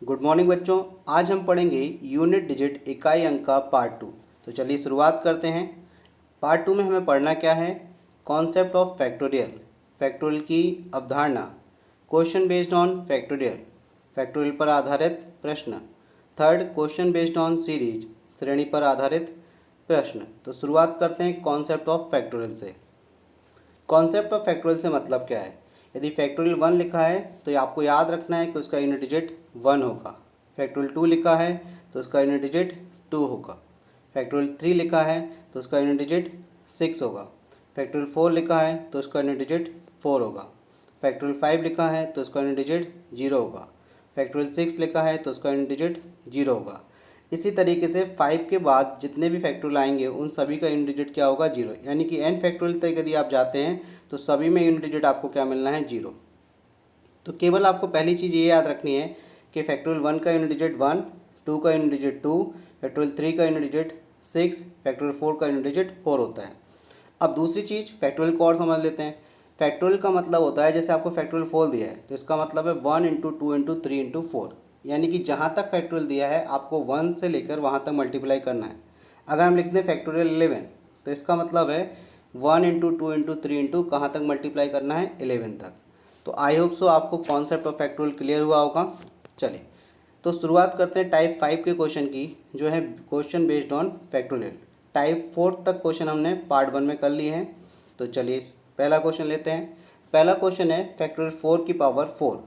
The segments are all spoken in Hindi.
गुड मॉर्निंग बच्चों। आज हम पढ़ेंगे यूनिट डिजिट इकाई अंक का पार्ट 2। तो चलिए शुरुआत करते हैं। पार्ट 2 में हमें पढ़ना क्या है? कॉन्सेप्ट ऑफ फैक्टोरियल, फैक्टोरियल की अवधारणा, question based on factorial, factorial पर आधारित प्रश्न, third question based on series, श्रेणी पर आधारित प्रश्न। तो शुरुआत करते हैं कॉन्सेप्ट ऑफ फैक्टोरियल से। कॉन्सेप्ट ऑफ फैक्टोरियल से मतलब क्या है? यदि फैक्टोरियल 1 लिखा है तो ये आपको याद रखना है कि उसका यूनिट डिजिट 1 होगा। फैक्टोरियल 2 लिखा है तो उसका यूनिट डिजिट 2 होगा। फैक्टोरियल 3 लिखा है तो उसका यूनिट डिजिट 6 होगा। फैक्टोरियल 4 लिखा है तो उसका यूनिट डिजिट 4 होगा। फैक्टोरियल 5 लिखा है तो उसका यूनिट डिजिट 0 होगा। फैक्टोरियल 6 लिखा है तो उसका यूनिट डिजिट 0 होगा। इसी तरीके से 5 के बाद जितने भी फैक्टोरियल आएंगे उन सभी का यूनिट डिजिट क्या होगा? 0। यानी कि n फैक्टोरियल तक यदि आप जाते हैं तो सभी में यूनिट डिजिट आपको क्या मिलना है? 0। तो केवल आपको पहली चीज़ ये याद रखनी है कि फैक्टोरियल 1 का यूनिट डिजिट 1, 2 का यूनिट डिजिट 2, फैक्टोरियल 3 का यूनिट डिजिट 6, फैक्टोरियल 4 का यूनिट डिजिट 4 होता है। अब दूसरी चीज़ फैक्टोरियल को और समझ लेते हैं। फैक्टोरियल का मतलब होता है, जैसे आपको फैक्टोरियल 4 दिया है तो इसका मतलब है 1 इंटू 2 इंटू 3 इंटू 4। यानी कि जहाँ तक फैक्टोरियल दिया है आपको 1 से लेकर वहाँ तक मल्टीप्लाई करना है। अगर हम लिखते हैं फैक्टोरियल 11 तो इसका मतलब है 1 इंटू 2 इंटू 3 इंटू कहाँ तक मल्टीप्लाई करना है? 11 तक। तो आई होप सो आपको कॉन्सेप्ट ऑफ फैक्टोरियल क्लियर हुआ होगा। चलिए तो शुरुआत करते हैं टाइप 5 के क्वेश्चन की, जो है question based on factorial. Type 4 तक क्वेश्चन हमने पार्ट 1 में कर लिए हैं। तो चलिए पहला क्वेश्चन लेते हैं। पहला क्वेश्चन है फैक्टोरियल 4 की पावर 4।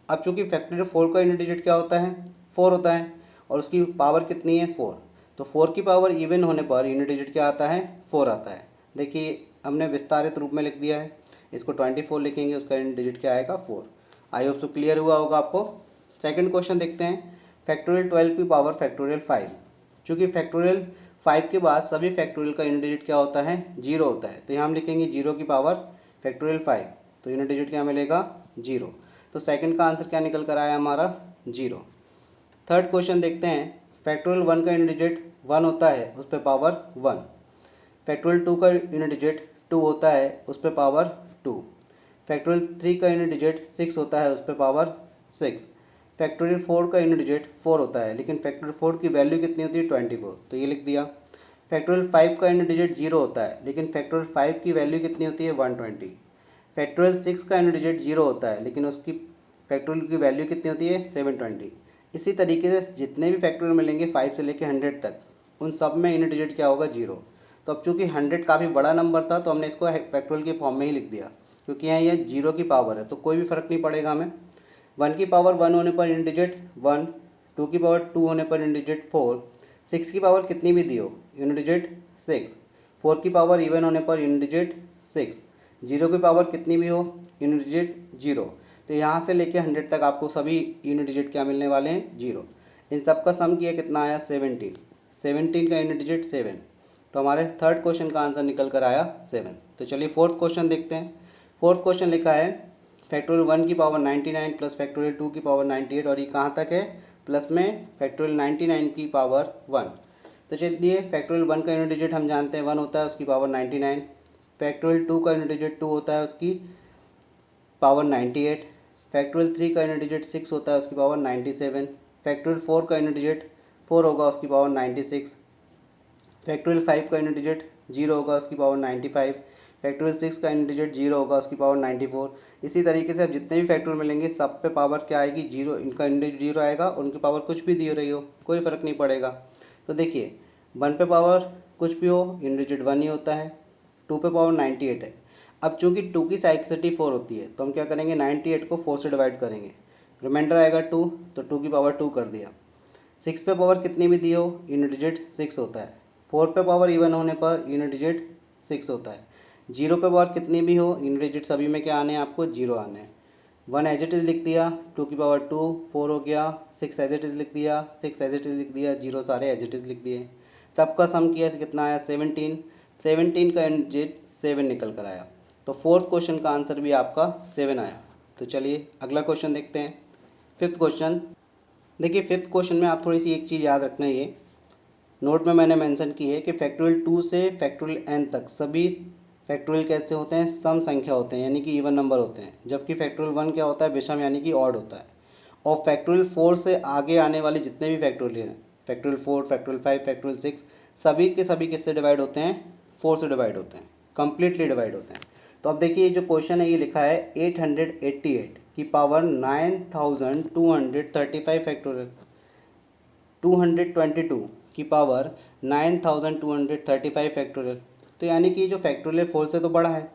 अब चूंकि फैक्टोरियल 4 का यूनिट डिजिट क्या होता है? 4 होता है और उसकी पावर कितनी है? 4। तो 4 की पावर इवन होने पर यूनिट डिजिट क्या आता है? 4 आता है। देखिए हमने विस्तारित रूप में लिख दिया है, इसको 24 लिखेंगे, उसका यूनिट डिजिट क्या आएगा? 4। आई होप सो क्लियर हुआ होगा आपको। सेकंड क्वेश्चन देखते हैं। फैक्टोरियल 12 की पावर फैक्टोरियल 5। चूँकि फैक्टोरियल 5 के बाद सभी फैक्टोरियल का यूनिट डिजिट क्या होता है? 0 होता है। तो यहाँ हम लिखेंगे 0 की पावर फैक्टोरियल 5, तो यूनिट डिजिट क्या मिलेगा? 0। तो सेकंड का आंसर क्या निकल कर आया हमारा? 0। थर्ड क्वेश्चन देखते हैं। फैक्टोरियल 1 का यूनिट डिजिट 1 होता है, उस पर पावर 1। फैक्टोरियल 2 का यूनिट डिजिट 2 होता है, उस पर पावर 2। फैक्टोरियल 3 का यूनिट डिजिट 6 होता है, उस पर पावर 6। फैक्टोरियल 4 का यूनिट डिजिट 4 होता है, लेकिन फैक्टोरियल 4 की वैल्यू कितनी होती है? 24। तो ये लिख दिया। फैक्टोरियल 5 का यूनिट डिजिट 0 होता है, लेकिन फैक्टोरियल 5 की वैल्यू कितनी होती है? 120। फैक्टोरियल 6 का यूनिट डिजिट 0 होता है, लेकिन उसकी फैक्टोरियल की वैल्यू कितनी होती है? 720। इसी तरीके से जितने भी फैक्टोरियल मिलेंगे 5 से लेकर 100 तक, उन सब में यूनिट डिजिट क्या होगा? 0। तो अब चूँकि 100 काफ़ी बड़ा नंबर था तो हमने इसको फैक्टोरियल की फॉर्म में ही लिख दिया, क्योंकि यहाँ ये 0 की पावर है तो कोई भी फ़र्क नहीं पड़ेगा हमें। 1 की पावर 1 होने पर यूनिट डिजिट 1, 2 की पावर 2 होने पर यूनिट डिजिट 4, 6 की पावर कितनी भी दी हो यूनिट डिजिट 6, 4 की पावर इवन होने पर यूनिट डिजिट 6, 0 की पावर कितनी भी हो यूनिट डिजिट 0। तो यहाँ से लेके 100 तक आपको सभी यूनिट डिजिट क्या मिलने वाले हैं? 0। इन सब का सम किया कितना आया? 17। 17 का यूनिट डिजिट 7। तो हमारे थर्ड क्वेश्चन का आंसर निकल कर आया 7। तो चलिए फोर्थ क्वेश्चन देखते हैं। फोर्थ क्वेश्चन लिखा है फैक्टोरियल 1 की पावर 99 प्लस फैक्टोरियल 2 की पावर 98, और ये कहाँ तक है? प्लस में फैक्टोरियल 99 की पावर 1। तो चलिए फैक्टोरियल 1 का यूनिट डिजिट हम जानते हैं 1 होता है, उसकी पावर 99। फैक्टोरियल 2 का यूनिट डिजिट 2 होता है, उसकी पावर 98। फैक्टोरियल 3 का यूनिट डिजिट 6 होता है, उसकी पावर 97। फैक्टोरियल 4 का यूनिट डिजिट 4 होगा, उसकी पावर 96। फैक्टोरियल 5 का यूनिट डिजिट 0 होगा, उसकी पावर 95। फैक्टोरियल 6 का यूनिट डिजिट 0 होगा, उसकी पावर 94। इसी तरीके से अब जितने भी फैक्टोरियल मिलेंगे सब पे पावर क्या आएगी? 0। इनका यूनिट डिजिट 0 आएगा, उनकी पावर कुछ भी दी रही हो कोई फ़र्क नहीं पड़ेगा। तो देखिए 1 पे पावर कुछ भी हो यूनिट डिजिट 1 ही होता है, 2 पे पावर 98 है। अब चूंकि 2 की साइक्लिसिटी 4 होती है तो हम क्या करेंगे? 98 को 4 से डिवाइड करेंगे, रिमाइंडर आएगा 2, तो 2 की पावर 2 कर दिया। 6 पे पावर कितनी भी दी हो यूनिट डिजिट 6 होता है। 4 पे पावर इवन होने पर यूनिट डिजिट 6 होता है। 0 पे पावर कितनी भी हो यूनिट डिजिट सभी में क्या आने हैं? आपको 0 आने हैं। 1 एज इट इज़ लिख दिया, 2 की पावर 2, 4 हो गया। 6 एज इट इज़ लिख दिया, 6 एज इट इज़ लिख दिया, 0 सारे एज इट इज़ लिख दिए। सबका सम किया तो कितना आया? 17। 17 का यूनिट डिजिट 7 निकल कर आया। तो फोर्थ क्वेश्चन का आंसर भी आपका 7 आया। तो चलिए अगला क्वेश्चन देखते हैं। फिफ्थ क्वेश्चन देखिए, फिफ्थ क्वेश्चन में आप थोड़ी सी एक चीज़ याद रखना, ये नोट में मैंने मेंशन की है कि फैक्टोरियल 2 से फैक्टोरियल n तक सभी फैक्टोरियल कैसे होते हैं? सम संख्या होते हैं, यानी कि इवन नंबर होते हैं। जबकि फैक्टोरियल 1 क्या होता है? विषम यानी कि ऑड होता है। और फैक्टोरियल 4 से आगे आने वाले जितने भी फैक्टोरियल हैं, फैक्टोरियल 4, फैक्टोरियल 5, फैक्टोरियल 6, सभी के सभी किससे डिवाइड होते हैं? 4 से डिवाइड होते हैं, कम्प्लीटली डिवाइड होते हैं। तो अब देखिए जो क्वेश्चन है ये लिखा है 888 की पावर 9235 फैक्टोरियल, 222 की पावर 9235 फैक्टोरियल। तो यानी कि जो फैक्टोरियल 4 से तो बड़ा है,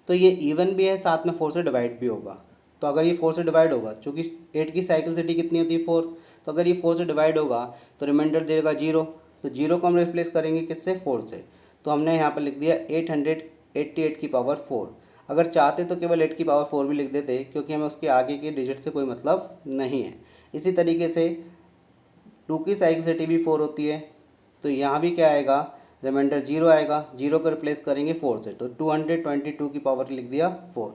तो ये इवन भी है, साथ में 4 से डिवाइड भी होगा। तो अगर ये 4 से डिवाइड होगा, चूँकि 8 की साइकिलिसिटी कितनी होती है? 4, तो अगर ये 4 से डिवाइड होगा तो रिमाइंडर देगा 0। तो 0 को हम रिप्लेस करेंगे किससे? 4 से। तो हमने यहाँ पर लिख दिया 888 की पावर 4। अगर चाहते तो केवल 8 की पावर 4 भी लिख देते, क्योंकि हमें उसके आगे के डिजिट से कोई मतलब नहीं है। इसी तरीके से 2 की साइकिलिसिटी भी 4 होती है, तो यहाँ भी क्या आएगा? रिमाइंडर 0 आएगा। 0 को रिप्लेस करेंगे 4 से, तो 222 की पावर लिख दिया 4।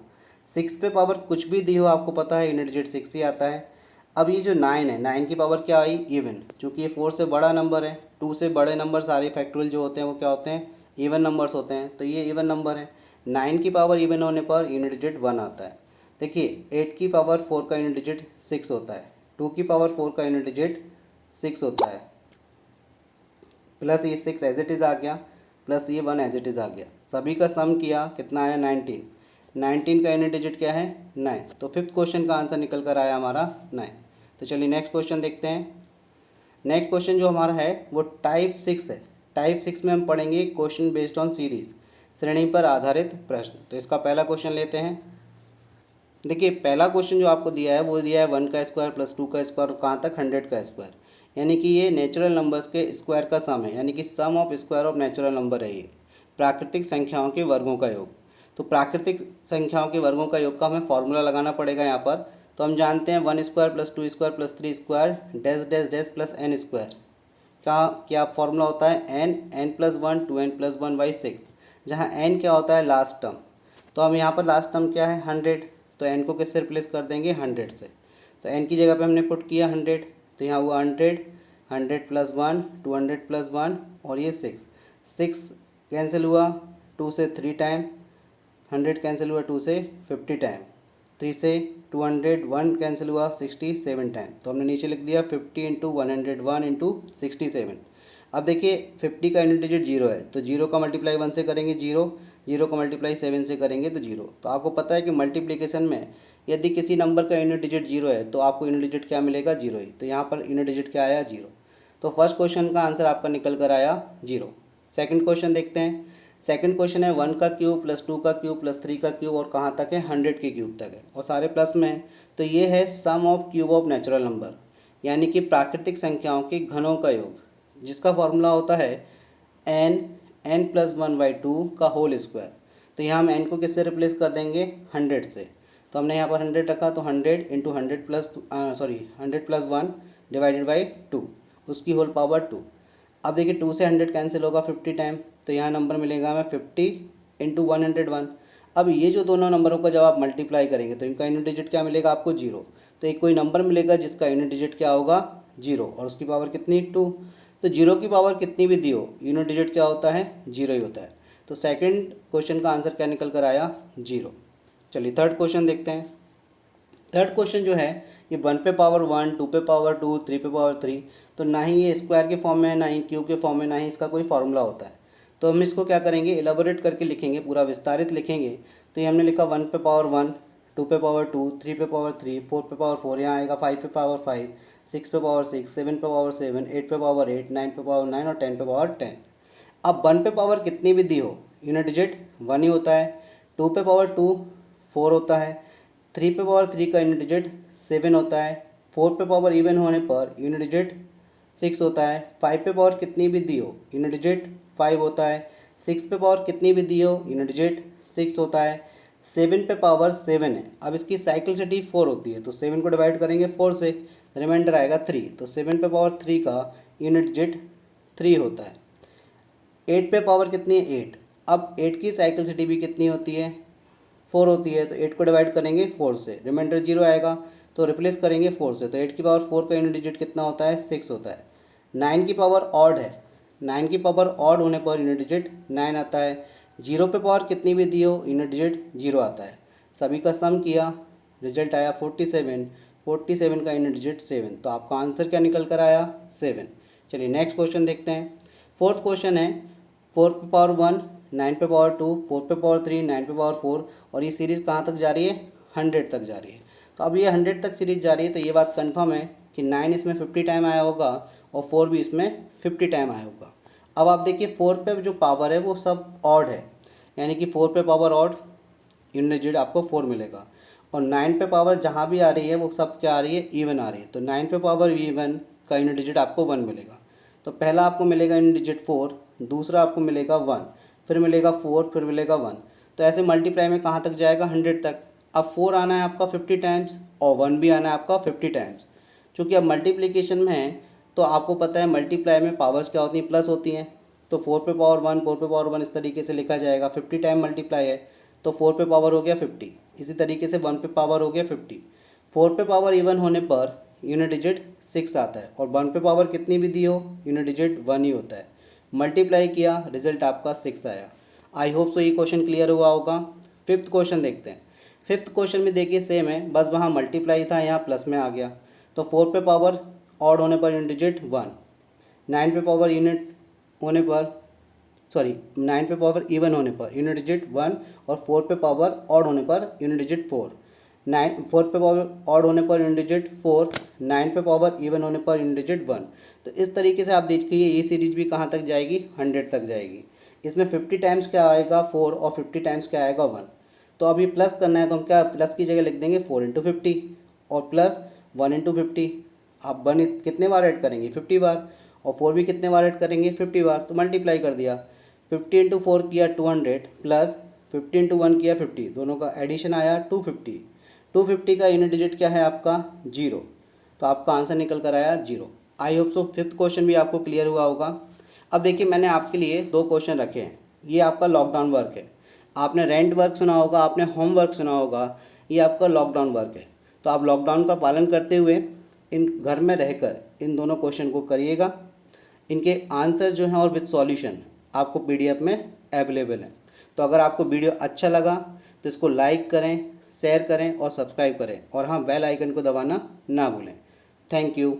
6 पे पावर कुछ भी दी हो, आपको पता है यूनिट डिजिट 6 ही आता है। अब ये जो 9 है, 9 की पावर क्या आई? इवन। चूँकि ये 4 से बड़ा नंबर है, 2 से बड़े नंबर सारे फैक्टोरियल जो होते हैं वो क्या होते हैं? इवन नंबर्स होते हैं, तो ये इवन नंबर है। 9 की पावर इवन होने पर यूनिट डिजिट 1 आता है। देखिए 8 की पावर 4 का यूनिट डिजिट 6 होता है, 2 की पावर 4 का यूनिट डिजिट 6 होता है, प्लस ये 6 एज इट इज़ आ गया, प्लस ये 1 एज इट इज़ आ गया। सभी का सम किया, कितना आया? 19। 19 का यूनिट डिजिट क्या है? 9। तो फिफ्थ क्वेश्चन का आंसर निकल कर आया हमारा 9। तो चलिए नेक्स्ट क्वेश्चन देखते हैं। नेक्स्ट क्वेश्चन जो हमारा है वो टाइप 6 है। टाइप 6 में हम पढ़ेंगे क्वेश्चन बेस्ड ऑन सीरीज, श्रेणी पर आधारित प्रश्न। तो इसका पहला क्वेश्चन लेते हैं। देखिए पहला क्वेश्चन जो आपको दिया है वो दिया है 1 का स्क्वायर प्लस 2 का स्क्वायर, कहाँ तक? 100 का स्क्वायर। यानी कि ये नेचुरल नंबर्स के स्क्वायर का सम है, यानी कि sum of square of natural number है ये, प्राकृतिक संख्याओं के वर्गों का योग। तो प्राकृतिक संख्याओं के वर्गों का योग का हमें फॉर्मूला लगाना पड़ेगा यहाँ पर। तो हम जानते हैं 1 square plus 2 square plus 3 square dash dash dash plus n square का क्या फॉर्मूला होता है? n plus 1 2n plus 1 by 6, जहाँ n क्या होता है? Last term. तो हम यहाँ पर लास्ट टर्म क्या है? 100। तो n को किससे रिप्लेस कर देंगे? 100 से। तो n की जगह पे हमने पुट किया 100, तो यहाँ हुआ 100, 100 प्लस 1, 200 प्लस 1 और ये 6। 6 कैंसिल हुआ 2 से 3 टाइम, 100 कैंसिल हुआ 2 से 50 टाइम, 3 से 200, 1 कैंसिल हुआ 67 टाइम। तो हमने नीचे लिख दिया 50 इंटू 101 इंटू 67। अब देखिए 50 का यूनिट डिजिट 0 है, तो 0 का मल्टीप्लाई 1 से करेंगे 0, 0 का मल्टीप्लाई 7 से करेंगे तो 0। तो आपको पता है कि मल्टीप्लिकेशन में यदि किसी नंबर का यूनिट डिजिट 0 है तो आपको यूनिट डिजिट क्या मिलेगा? 0 ही। तो यहाँ पर यूनिट डिजिट क्या आया? 0। तो फर्स्ट क्वेश्चन का आंसर आपका निकल कर आया 0। सेकंड क्वेश्चन देखते हैं। सेकंड क्वेश्चन है 1 का क्यूब प्लस 2 का क्यूब प्लस 3 का क्यूब और कहाँ तक है? 100 के क्यूब तक है और सारे प्लस में है। तो ये है sum of cube of natural number, यानी कि प्राकृतिक संख्याओं के घनों का योग, जिसका फॉर्मूला होता है n प्लस 1 बाई 2 का होल स्क्वायर। तो यहाँ हम n को किससे रिप्लेस कर देंगे? 100 से। तो हमने यहाँ पर 100 रखा, तो 100 into 100 plus 100 plus 1 divided by 2, उसकी होल पावर 2। अब देखिए 2 से 100 कैंसिल होगा 50 टाइम, तो यहाँ नंबर मिलेगा हमें 50 इंटू 101। अब ये जो दोनों नंबरों का जब आप मल्टीप्लाई करेंगे तो इनका यूनिट डिजिट क्या मिलेगा आपको? 0। तो एक कोई नंबर मिलेगा जिसका यूनिट डिजिट क्या होगा? 0, और उसकी पावर कितनी? 2। तो 0 की पावर कितनी भी दी हो, यूनिट डिजिट क्या होता है? 0 ही होता है। तो सेकंड क्वेश्चन का आंसर क्या निकल कर आया? 0। चलिए थर्ड क्वेश्चन देखते हैं। थर्ड क्वेश्चन जो है ये 1 पे पावर 1, 2 पे पावर 2, 3 पे पावर 3, तो ना ही ये स्क्वायर के फॉर्म में है, ना ही क्यूब के फॉर्म में, ना ही इसका कोई फार्मूला होता है। तो हम इसको क्या करेंगे? एलाबोरेट करके लिखेंगे, पूरा विस्तारित लिखेंगे। तो ये हमने लिखा 1 पे पावर 1, 2 पे पावर 2, 3 पे पावर 3, 4 पे पावर 4, यहाँ आएगा 5 पे पावर 5, 6 पे पावर 6, 7 पे पावर 7, 8 पे पावर 8, 9 पे पावर 9 और 10 पे पावर 10। अब 1 पे पावर कितनी भी दी हो, यूनिट डिजिट 1 ही होता है। 2 पे पावर 2 4 होता है। 3 पे पावर 3 का यूनिट डिजिट 7 होता है। 4 पे पावर इवन होने पर यूनिट डिजिट 6 होता है। 5 पे पावर कितनी भी दी हो, यूनिट डिजिट 5 होता है। 6 पे पावर कितनी भी दी हो, यूनिट डिजिट 6 होता है। 7 पे पावर 7 है, अब इसकी साइकिलिसिटी 4 होती है, तो 7 को डिवाइड करेंगे 4 से, रिमाइंडर आएगा 3। तो 7 पे पावर 3 का यूनिट डिजिट 3 होता है। 8 पे पावर कितनी है? 8। अब 8 की साइकिलिसिटी भी कितनी होती है? 4 होती है। तो 8 को डिवाइड करेंगे 4 से, रिमाइंडर 0 आएगा, तो रिप्लेस करेंगे 4 से। तो 8 की पावर 4 का यूनिट डिजिट कितना होता है? 6 होता है। 9 की पावर ऑड है, 9 की पावर ऑड होने पर यूनिट डिजिट 9 आता है। 0 पे पावर कितनी भी दी हो, यूनिट डिजिट 0 आता है। सभी का सम किया, रिजल्ट आया 47। 47 का यूनिट डिजिट 7, तो आपका आंसर क्या निकल कर आया 7। चलिए नेक्स्ट क्वेश्चन देखते हैं। फोर्थ क्वेश्चन है 4 पे पावर 1, 9 पे पावर 2, 4 पे पावर 3, 9 पे पावर 4, और ये सीरीज़ कहाँ तक जा रही है 100 तक जा रही है। तो अब ये 100 तक सीरीज जा रही है, तो ये बात कंफर्म है कि 9 इसमें 50 टाइम आया होगा और 4 भी इसमें 50 टाइम आया होगा। अब आप देखिए 4 पे जो पावर है वो सब ऑड है, यानी कि 4 पे पावर ऑड यूनिट डिजिट आपको 4 मिलेगा, और 9 पे पावर जहाँ भी आ रही है वो सब क्या आ रही है इवन आ रही है, तो 9 पे पावर इवन का यूनिट डिजिट आपको 1 मिलेगा। तो पहला आपको मिलेगा यूनिट डिजिट 4, दूसरा आपको मिलेगा 1, फिर मिलेगा 4, फिर मिलेगा 1। तो ऐसे मल्टीप्लाई में कहाँ तक जाएगा 100 तक। अब 4 आना है आपका 50 टाइम्स और 1 भी आना है आपका 50 टाइम्स। चूँकि अब मल्टीप्लिकेशन में है तो आपको पता है मल्टीप्लाई में पावर्स क्या होती हैं, प्लस होती हैं। तो 4 पे पावर 1, 4 पे पावर 1 इस तरीके से लिखा जाएगा। 50 टाइम मल्टीप्लाई है तो 4 पे पावर हो गया 50, इसी तरीके से 1 पे पावर हो गया 50। 4 पे पावर इवन होने पर यूनिट डिजिट 6 आता है, और 1 पे पावर कितनी भी दी हो यूनिट डिजिट 1 ही होता है। मल्टीप्लाई किया, रिजल्ट आपका 6 आया। आई होप सो ये क्वेश्चन क्लियर हुआ होगा। फिफ्थ क्वेश्चन देखते हैं। फिफ्थ क्वेश्चन में देखिए सेम है, बस वहाँ मल्टीप्लाई था, यहाँ प्लस में आ गया। तो 4 पे पावर ऑड होने पर यूनिट डिजिट 1, 9 पे पावर यूनिट होने पर 9 पे पावर इवन होने पर यूनिट डिजिट 1, और 4 पे पावर ऑड होने पर यूनिट डिजिट 4, 4 पे पावर ऑड होने पर यूनिट डिजिट 4, 9 पे पावर इवन होने पर यूनिट डिजिट 1। तो इस तरीके से आप देखिए ये सीरीज भी कहाँ तक जाएगी 100 तक जाएगी। इसमें 50 टाइम्स क्या आएगा 4, और 50 टाइम्स क्या आएगा 1। तो अभी प्लस करना है तो हम क्या प्लस की जगह लिख देंगे 4 इंटू 50, और प्लस 1 इंटू 50। आप 1 कितने बार ऐड करेंगे 50 बार, और 4 भी कितने बार ऐड करेंगे 50 बार, तो मल्टीप्लाई कर दिया। 50 इंटू 4 किया 200, प्लस 50 इंटू 1 किया 50, दोनों का एडिशन आया 250। 250 का यूनिट डिजिट क्या है आपका 0, तो आपका आंसर निकल कर आया 0। I hope so fifth question भी आपको क्लियर हुआ होगा। अब देखिए मैंने आपके लिए 2 क्वेश्चन रखे हैं। ये आपका लॉकडाउन वर्क है, आपने रेंट वर्क सुना होगा, आपने होम वर्क सुना होगा, ये आपका लॉकडाउन वर्क है। तो आप लॉकडाउन का पालन करते हुए इन घर में रहकर इन दोनों क्वेश्चन को करिएगा। इनके आंसर जो हैं और विद सॉल्यूशन आपको पीडीएफ में अवेलेबल है। तो अगर आपको वीडियो अच्छा लगा तो इसको लाइक करें, शेयर करें और सब्सक्राइब करें, और हाँ बेल आइकन को दबाना ना भूलें। Thank you.